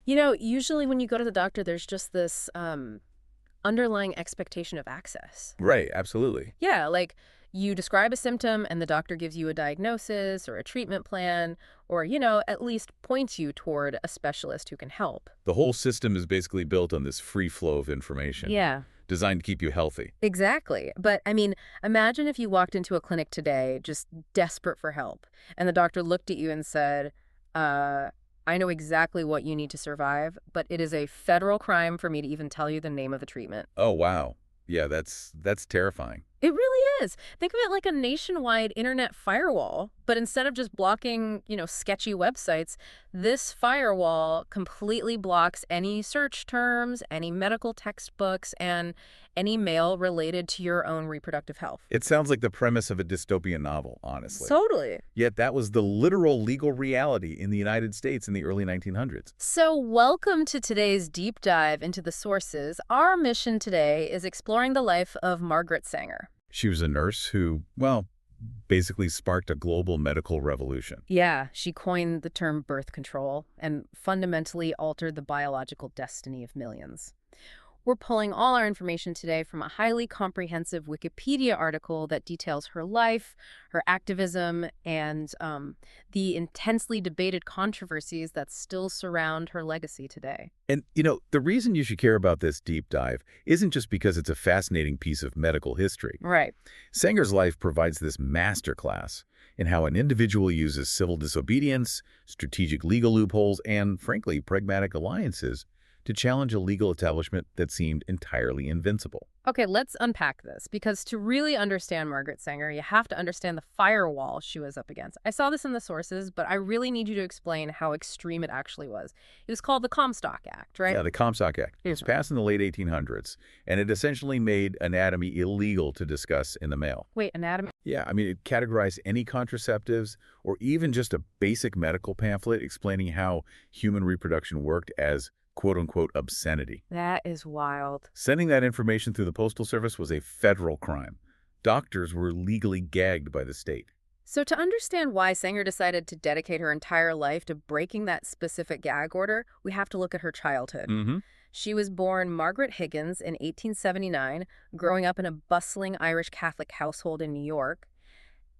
Usually when you go to the doctor, there's just this underlying expectation of access. Right, absolutely. Yeah, like you describe a symptom and the doctor gives you a diagnosis or a treatment plan or, at least points you toward a specialist who can help. The whole system is basically built on this free flow of information, Yeah, designed to keep you healthy. exactly. But I mean, imagine if you walked into a clinic today just desperate for help and the doctor looked at you and said, I know exactly what you need to survive, but it is a federal crime for me to even tell you the name of the treatment. Oh, wow. Yeah, that's terrifying. It really is. Think of it like a nationwide internet firewall, but instead of just blocking, sketchy websites, this firewall completely blocks any search terms, any medical textbooks, and any mail related to your own reproductive health. It sounds like the premise of a dystopian novel, honestly. Totally. Yet that was the literal legal reality in the United States in the early 1900s. So welcome to today's deep dive into the sources. Our mission today is exploring the life of Margaret Sanger. She was a nurse who, well, basically sparked a global medical revolution. Yeah, she coined the term birth control and fundamentally altered the biological destiny of millions. We're pulling all our information today from a highly comprehensive Wikipedia article that details her life, her activism, and the intensely debated controversies that still surround her legacy today. And, the reason you should care about this deep dive isn't just because it's a fascinating piece of medical history. Right. Sanger's life provides this masterclass in how an individual uses civil disobedience, strategic legal loopholes, and, frankly, pragmatic alliances to challenge a legal establishment that seemed entirely invincible. Okay, let's unpack this, because to really understand Margaret Sanger, you have to understand the firewall she was up against. I saw this in the sources, but I really need you to explain how extreme it actually was. It was called the Comstock Act, right? Yeah, the Comstock Act. It was passed in the late 1800s, and it essentially made anatomy illegal to discuss in the mail. Wait, anatomy? Yeah, I mean, it categorized any contraceptives or even just a basic medical pamphlet explaining how human reproduction worked as quote-unquote obscenity. That is wild. Sending that information through the Postal Service was a federal crime. Doctors were legally gagged by the state. So to understand why Sanger decided to dedicate her entire life to breaking that specific gag order, we have to look at her childhood. She was born Margaret Higgins in 1879, growing up in a bustling Irish Catholic household in New York.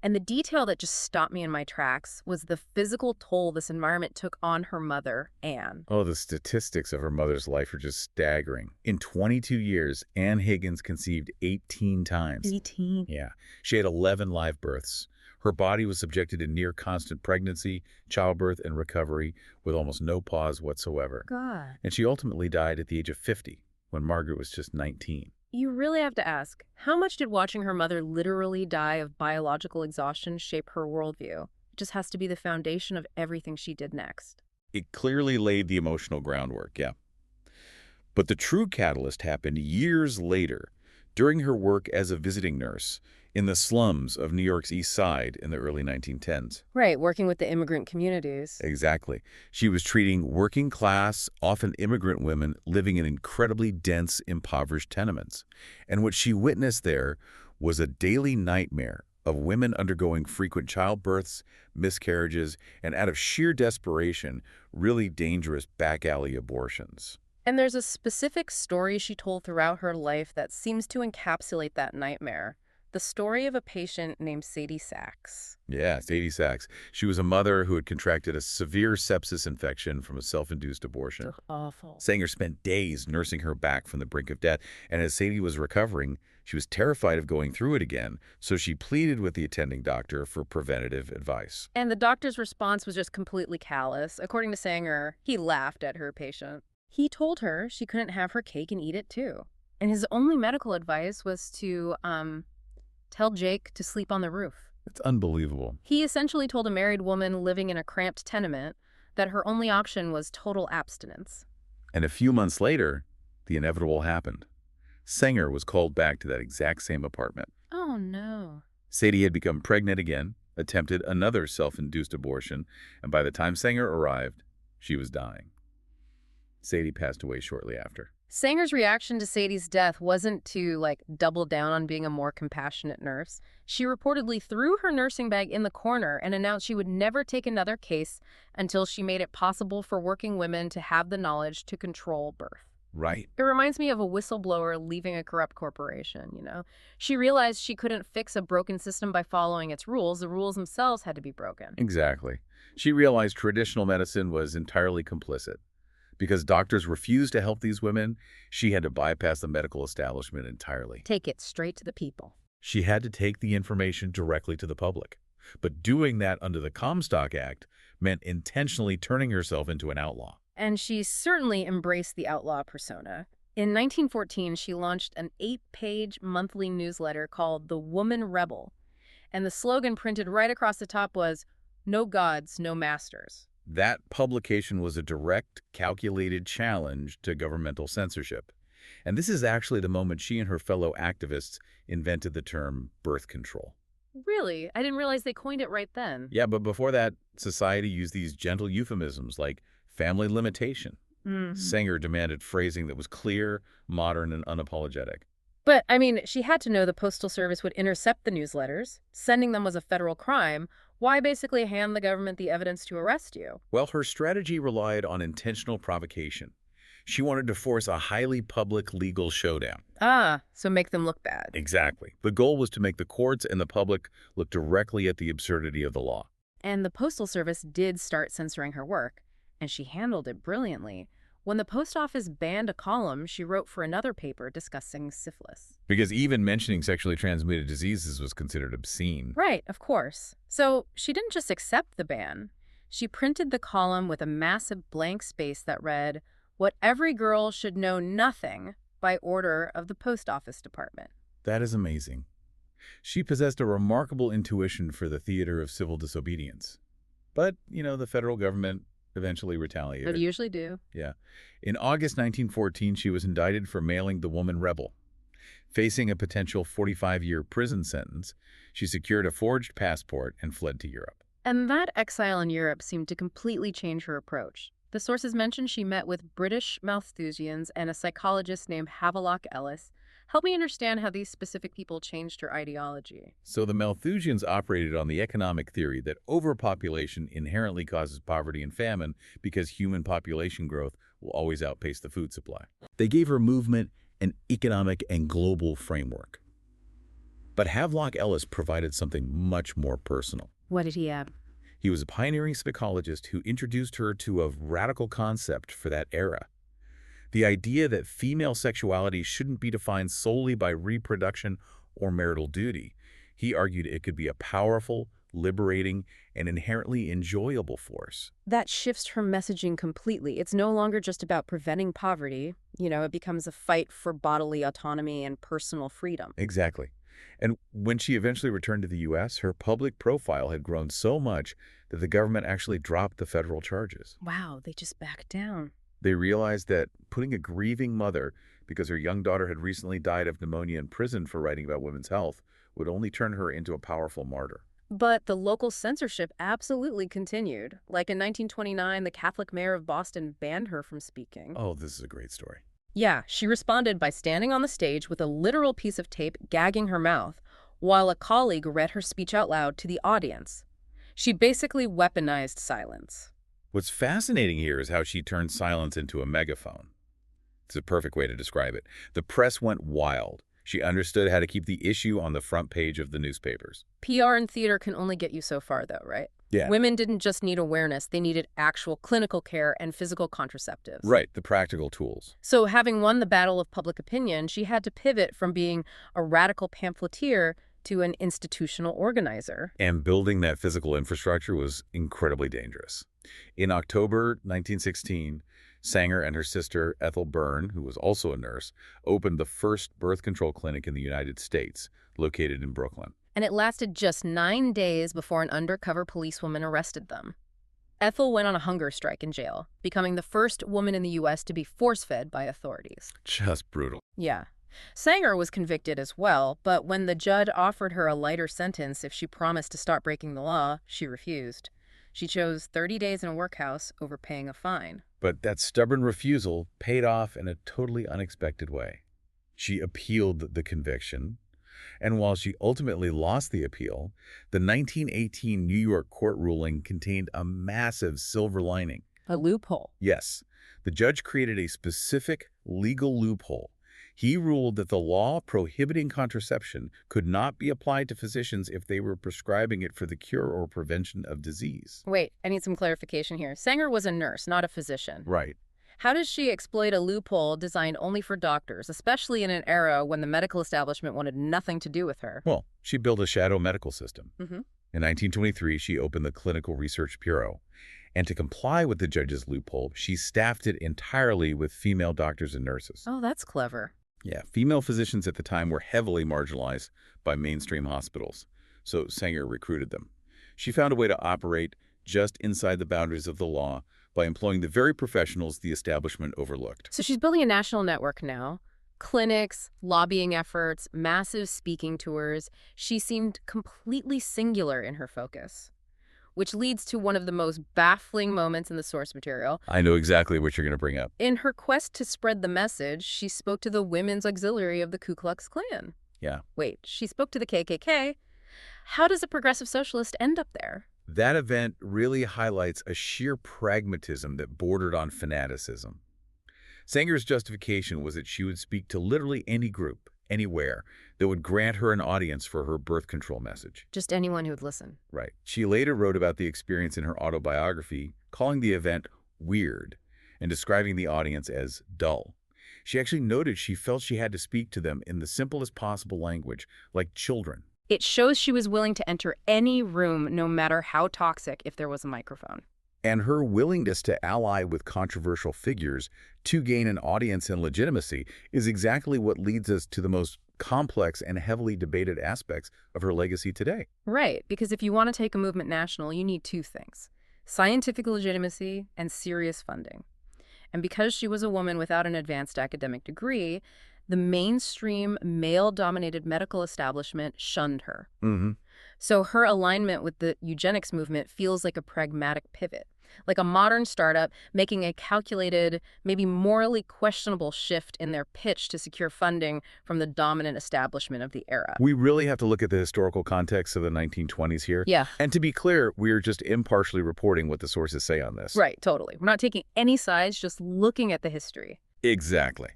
And the detail that just stopped me in my tracks was the physical toll this environment took on her mother, Anne. Oh, the statistics of her mother's life are just staggering. In 22 years, Anne Higgins conceived 18 times. 18? Yeah. She had 11 live births. Her body was subjected to near constant pregnancy, childbirth, and recovery with almost no pause whatsoever. God. And she ultimately died at the age of 50, when Margaret was just 19. You really have to ask, how much did watching her mother literally die of biological exhaustion shape her worldview? It just has to be the foundation of everything she did next. It clearly laid the emotional groundwork, yeah. But the true catalyst happened years later, during her work as a visiting nurse in the slums of New York's East Side in the early 1910s. Right, working with the immigrant communities. Exactly. She was treating working-class, often immigrant women living in incredibly dense, impoverished tenements. And what she witnessed there was a daily nightmare of women undergoing frequent childbirths, miscarriages, and out of sheer desperation, really dangerous back-alley abortions. And there's a specific story she told throughout her life that seems to encapsulate that nightmare. The story of a patient named Sadie Sachs. Yeah, Sadie Sachs. She was a mother who had contracted a severe sepsis infection from a self-induced abortion. Ugh, awful. Sanger spent days nursing her back from the brink of death, and as Sadie was recovering, she was terrified of going through it again, so she pleaded with the attending doctor for preventative advice. And the doctor's response was just completely callous. According to Sanger, he laughed at her patient. He told her she couldn't have her cake and eat it too. And his only medical advice was to, tell Jake to sleep on the roof. It's unbelievable. He essentially told a married woman living in a cramped tenement that her only option was total abstinence. And a few months later, the inevitable happened. Sanger was called back to that exact same apartment. Oh, no. Sadie had become pregnant again, attempted another self-induced abortion, and by the time Sanger arrived, she was dying. Sadie passed away shortly after. Sanger's reaction to Sadie's death wasn't to, double down on being a more compassionate nurse. She reportedly threw her nursing bag in the corner and announced she would never take another case until she made it possible for working women to have the knowledge to control birth. Right. It reminds me of a whistleblower leaving a corrupt corporation, She realized she couldn't fix a broken system by following its rules. The rules themselves had to be broken. Exactly. She realized traditional medicine was entirely complicit. Because doctors refused to help these women, she had to bypass the medical establishment entirely. Take it straight to the people. She had to take the information directly to the public. But doing that under the Comstock Act meant intentionally turning herself into an outlaw. And she certainly embraced the outlaw persona. In 1914, she launched an 8-page monthly newsletter called The Woman Rebel. And the slogan printed right across the top was, "No gods, no masters." That publication was a direct, calculated challenge to governmental censorship. And this is actually the moment she and her fellow activists invented the term birth control. Really? I didn't realize they coined it right then. Yeah, but before that, society used these gentle euphemisms like family limitation. Sanger demanded phrasing that was clear, modern, and unapologetic. But, she had to know the Postal Service would intercept the newsletters. Sending them was a federal crime. Why basically hand the government the evidence to arrest you? Well, her strategy relied on intentional provocation. She wanted to force a highly public legal showdown. Ah, so make them look bad. Exactly. The goal was to make the courts and the public look directly at the absurdity of the law. And the Postal Service did start censoring her work, and she handled it brilliantly. When the post office banned a column, she wrote for another paper discussing syphilis. Because even mentioning sexually transmitted diseases was considered obscene. Right, of course. So she didn't just accept the ban. She printed the column with a massive blank space that read, "What every girl should know nothing by order of the Post Office Department." That is amazing. She possessed a remarkable intuition for the theater of civil disobedience. But, the federal government eventually retaliated. They usually do. Yeah. In August 1914, she was indicted for mailing The Woman Rebel. Facing a potential 45-year prison sentence, she secured a forged passport and fled to Europe. And that exile in Europe seemed to completely change her approach. The sources mention she met with British Malthusians and a psychologist named Havelock Ellis. Help me understand how these specific people changed her ideology. So the Malthusians operated on the economic theory that overpopulation inherently causes poverty and famine because human population growth will always outpace the food supply. They gave her movement an economic and global framework. But Havelock Ellis provided something much more personal. What did he add? He was a pioneering psychologist who introduced her to a radical concept for that era. The idea that female sexuality shouldn't be defined solely by reproduction or marital duty. He argued it could be a powerful, liberating, and inherently enjoyable force. That shifts her messaging completely. It's no longer just about preventing poverty. It becomes a fight for bodily autonomy and personal freedom. Exactly. And when she eventually returned to the U.S., her public profile had grown so much that the government actually dropped the federal charges. Wow, they just backed down. They realized that putting a grieving mother, because her young daughter had recently died of pneumonia in prison for writing about women's health, would only turn her into a powerful martyr. But the local censorship absolutely continued. Like in 1929, the Catholic mayor of Boston banned her from speaking. Oh, this is a great story. Yeah, she responded by standing on the stage with a literal piece of tape gagging her mouth, while a colleague read her speech out loud to the audience. She basically weaponized silence. What's fascinating here is how she turned silence into a megaphone. It's a perfect way to describe it. The press went wild. She understood how to keep the issue on the front page of the newspapers. PR and theater can only get you so far, though, right? Yeah. Women didn't just need awareness. They needed actual clinical care and physical contraceptives. Right, the practical tools. So having won the battle of public opinion, she had to pivot from being a radical pamphleteer to an institutional organizer. And building that physical infrastructure was incredibly dangerous. In October 1916, Sanger and her sister, Ethel Byrne, who was also a nurse, opened the first birth control clinic in the United States, located in Brooklyn. And it lasted just 9 days before an undercover policewoman arrested them. Ethel went on a hunger strike in jail, becoming the first woman in the U.S. to be force-fed by authorities. Just brutal. Yeah. Sanger was convicted as well, but when the judge offered her a lighter sentence if she promised to stop breaking the law, she refused. She chose 30 days in a workhouse over paying a fine. But that stubborn refusal paid off in a totally unexpected way. She appealed the conviction, and while she ultimately lost the appeal, the 1918 New York court ruling contained a massive silver lining. A loophole. Yes, the judge created a specific legal loophole. He ruled that the law prohibiting contraception could not be applied to physicians if they were prescribing it for the cure or prevention of disease. Wait, I need some clarification here. Sanger was a nurse, not a physician. Right. How does she exploit a loophole designed only for doctors, especially in an era when the medical establishment wanted nothing to do with her? Well, she built a shadow medical system. Mm-hmm. In 1923, she opened the Clinical Research Bureau. And to comply with the judge's loophole, she staffed it entirely with female doctors and nurses. Oh, that's clever. Yeah, female physicians at the time were heavily marginalized by mainstream hospitals, so Sanger recruited them. She found a way to operate just inside the boundaries of the law by employing the very professionals the establishment overlooked. So she's building a national network now. Clinics, lobbying efforts, massive speaking tours. She seemed completely singular in her focus, which leads to one of the most baffling moments in the source material. I know exactly what you're going to bring up. In her quest to spread the message, she spoke to the women's auxiliary of the Ku Klux Klan. Yeah. Wait, she spoke to the KKK? How does a progressive socialist end up there? That event really highlights a sheer pragmatism that bordered on fanaticism. Sanger's justification was that she would speak to literally any group, anywhere, that would grant her an audience for her birth control message. Just anyone who would listen. Right. She later wrote about the experience in her autobiography, calling the event weird and describing the audience as dull. She actually noted she felt she had to speak to them in the simplest possible language, like children. It shows she was willing to enter any room, no matter how toxic, if there was a microphone. And her willingness to ally with controversial figures to gain an audience and legitimacy is exactly what leads us to the most complex and heavily debated aspects of her legacy today. Right, because if you want to take a movement national, you need two things: scientific legitimacy and serious funding. And because she was a woman without an advanced academic degree, the mainstream male-dominated medical establishment shunned her. Mm-hmm. So her alignment with the eugenics movement feels like a pragmatic pivot, like a modern startup making a calculated, maybe morally questionable shift in their pitch to secure funding from the dominant establishment of the era. We really have to look at the historical context of the 1920s here. Yeah. And to be clear, we're just impartially reporting what the sources say on this. Right, totally. We're not taking any sides, just looking at the history. Exactly.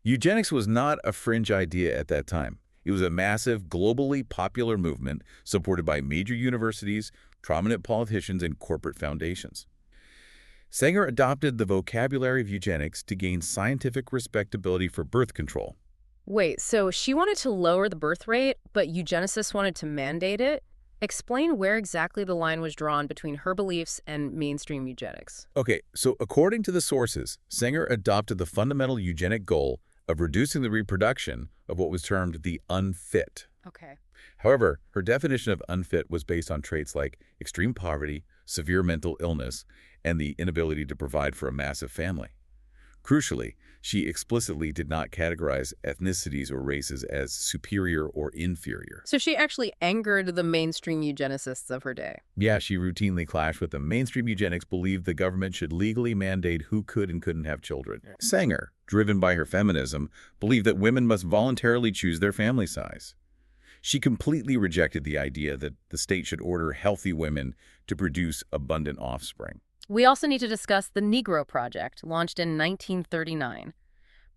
Eugenics was not a fringe idea at that time. It was a massive, globally popular movement supported by major universities, prominent politicians, and corporate foundations. Sanger adopted the vocabulary of eugenics to gain scientific respectability for birth control. Wait, so she wanted to lower the birth rate, but eugenicists wanted to mandate it? Explain where exactly the line was drawn between her beliefs and mainstream eugenics. Okay, so according to the sources, Sanger adopted the fundamental eugenic goal of reducing the reproduction of what was termed the unfit. Okay. However, her definition of unfit was based on traits like extreme poverty, severe mental illness, and the inability to provide for a massive family. Crucially, she explicitly did not categorize ethnicities or races as superior or inferior. So she actually angered the mainstream eugenicists of her day. Yeah, she routinely clashed with them. Mainstream eugenics believed the government should legally mandate who could and couldn't have children. Sanger, driven by her feminism, believed that women must voluntarily choose their family size. She completely rejected the idea that the state should order healthy women to produce abundant offspring. We also need to discuss the Negro Project, launched in 1939.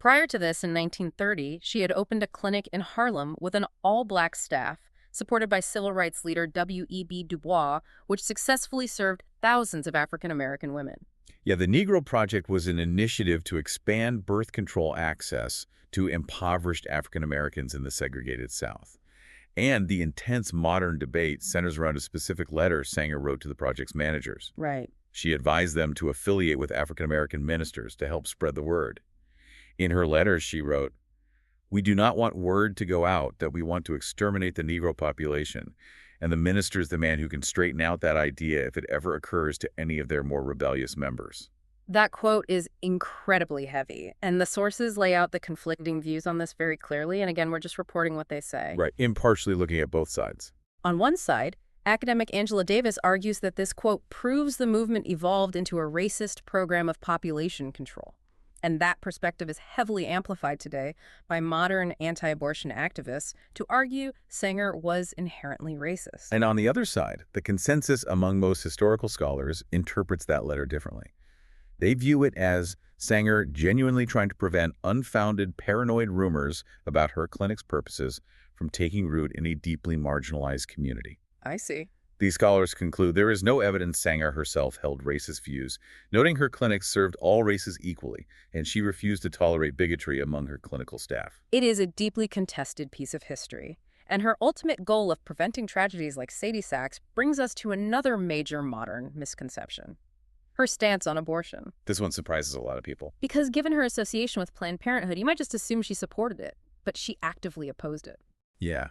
Prior to this, in 1930, she had opened a clinic in Harlem with an all-black staff, supported by civil rights leader W.E.B. Du Bois, which successfully served thousands of African-American women. Yeah, the Negro Project was an initiative to expand birth control access to impoverished African Americans in the segregated South. And the intense modern debate centers around a specific letter Sanger wrote to the project's managers. Right. She advised them to affiliate with African American ministers to help spread the word. In her letter, she wrote, "We do not want word to go out that we want to exterminate the Negro population, and the minister is the man who can straighten out that idea if it ever occurs to any of their more rebellious members." That quote is incredibly heavy, and the sources lay out the conflicting views on this very clearly, and again, we're just reporting what they say. Right, impartially looking at both sides. On one side, Academic Angela Davis argues that this, quote, proves the movement evolved into a racist program of population control. And that perspective is heavily amplified today by modern anti-abortion activists to argue Sanger was inherently racist. And on the other side, the consensus among most historical scholars interprets that letter differently. They view it as Sanger genuinely trying to prevent unfounded paranoid rumors about her clinic's purposes from taking root in a deeply marginalized community. I see. These scholars conclude there is no evidence Sanger herself held racist views, noting her clinic served all races equally, and she refused to tolerate bigotry among her clinical staff. It is a deeply contested piece of history, and her ultimate goal of preventing tragedies like Sadie Sachs brings us to another major modern misconception: her stance on abortion. This one surprises a lot of people. Because given her association with Planned Parenthood, you might just assume she supported it, but she actively opposed it. Yeah.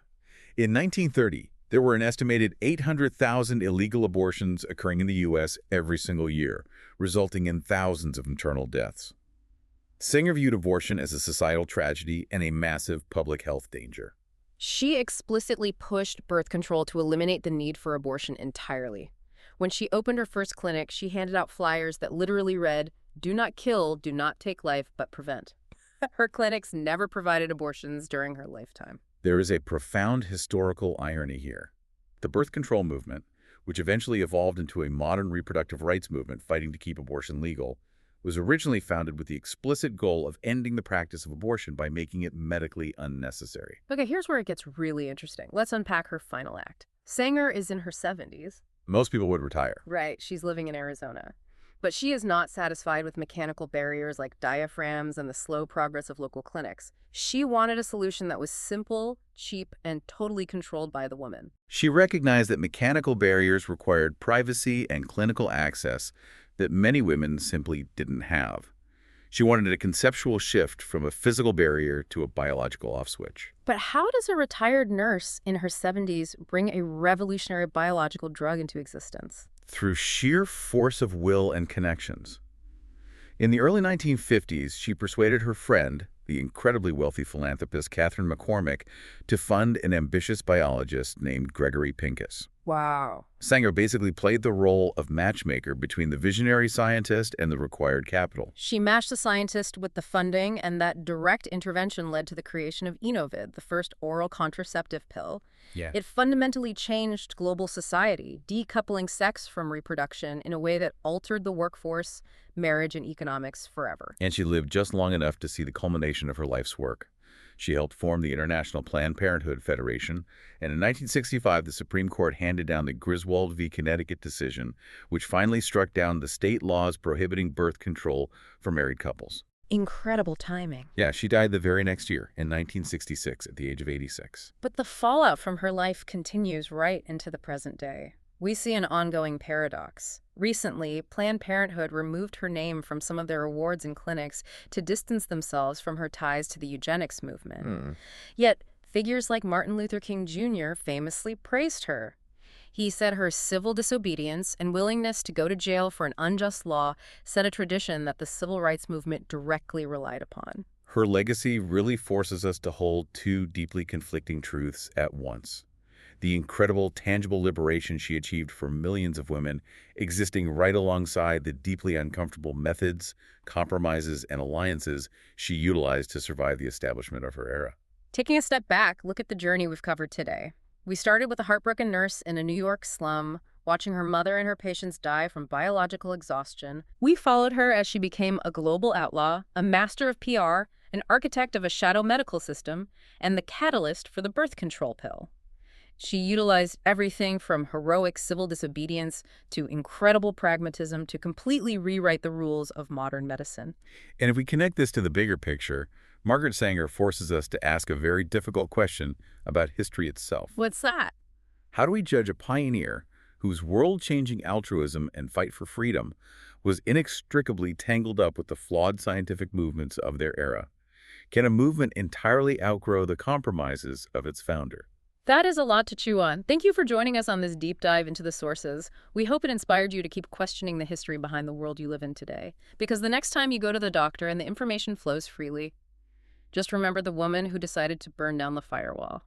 In 1930, there were an estimated 800,000 illegal abortions occurring in the U.S. every single year, resulting in thousands of maternal deaths. Sanger viewed abortion as a societal tragedy and a massive public health danger. She explicitly pushed birth control to eliminate the need for abortion entirely. When she opened her first clinic, she handed out flyers that literally read, "Do not kill, do not take life, but prevent." Her clinics never provided abortions during her lifetime. There is a profound historical irony here. The birth control movement, which eventually evolved into a modern reproductive rights movement fighting to keep abortion legal, was originally founded with the explicit goal of ending the practice of abortion by making it medically unnecessary. Okay, here's where it gets really interesting. Let's unpack her final act. Sanger is in her 70s. Most people would retire. Right, she's living in Arizona. But she is not satisfied with mechanical barriers like diaphragms and the slow progress of local clinics. She wanted a solution that was simple, cheap, and totally controlled by the woman. She recognized that mechanical barriers required privacy and clinical access that many women simply didn't have. She wanted a conceptual shift from a physical barrier to a biological off switch. But how does a retired nurse in her 70s bring a revolutionary biological drug into existence? Through sheer force of will and connections. In the early 1950s, she persuaded her friend, the incredibly wealthy philanthropist Catherine McCormick, to fund an ambitious biologist named Gregory Pincus. Wow. Sanger basically played the role of matchmaker between the visionary scientist and the required capital. She matched the scientist with the funding, and that direct intervention led to the creation of Enovid, the first oral contraceptive pill. Yeah. It fundamentally changed global society, decoupling sex from reproduction in a way that altered the workforce, marriage, and economics forever. And she lived just long enough to see the culmination of her life's work. She helped form the International Planned Parenthood Federation, and in 1965, the Supreme Court handed down the Griswold v. Connecticut decision, which finally struck down the state laws prohibiting birth control for married couples. Incredible timing. Yeah, she died the very next year, in 1966, at the age of 86. But the fallout from her life continues right into the present day. We see an ongoing paradox. Recently, Planned Parenthood removed her name from some of their awards and clinics to distance themselves from her ties to the eugenics movement. Yet, figures like Martin Luther King Jr. famously praised her. He said her civil disobedience and willingness to go to jail for an unjust law set a tradition that the civil rights movement directly relied upon. Her legacy really forces us to hold two deeply conflicting truths at once. The incredible, tangible liberation she achieved for millions of women, existing right alongside the deeply uncomfortable methods, compromises, and alliances she utilized to survive the establishment of her era. Taking a step back, look at the journey we've covered today. We started with a heartbroken nurse in a New York slum, watching her mother and her patients die from biological exhaustion. We followed her as she became a global outlaw, a master of PR, an architect of a shadow medical system, and the catalyst for the birth control pill. She utilized everything from heroic civil disobedience to incredible pragmatism to completely rewrite the rules of modern medicine. And if we connect this to the bigger picture, Margaret Sanger forces us to ask a very difficult question about history itself. What's that? How do we judge a pioneer whose world-changing altruism and fight for freedom was inextricably tangled up with the flawed scientific movements of their era? Can a movement entirely outgrow the compromises of its founder? That is a lot to chew on. Thank you for joining us on this deep dive into the sources. We hope it inspired you to keep questioning the history behind the world you live in today. Because the next time you go to the doctor and the information flows freely, just remember the woman who decided to burn down the firewall.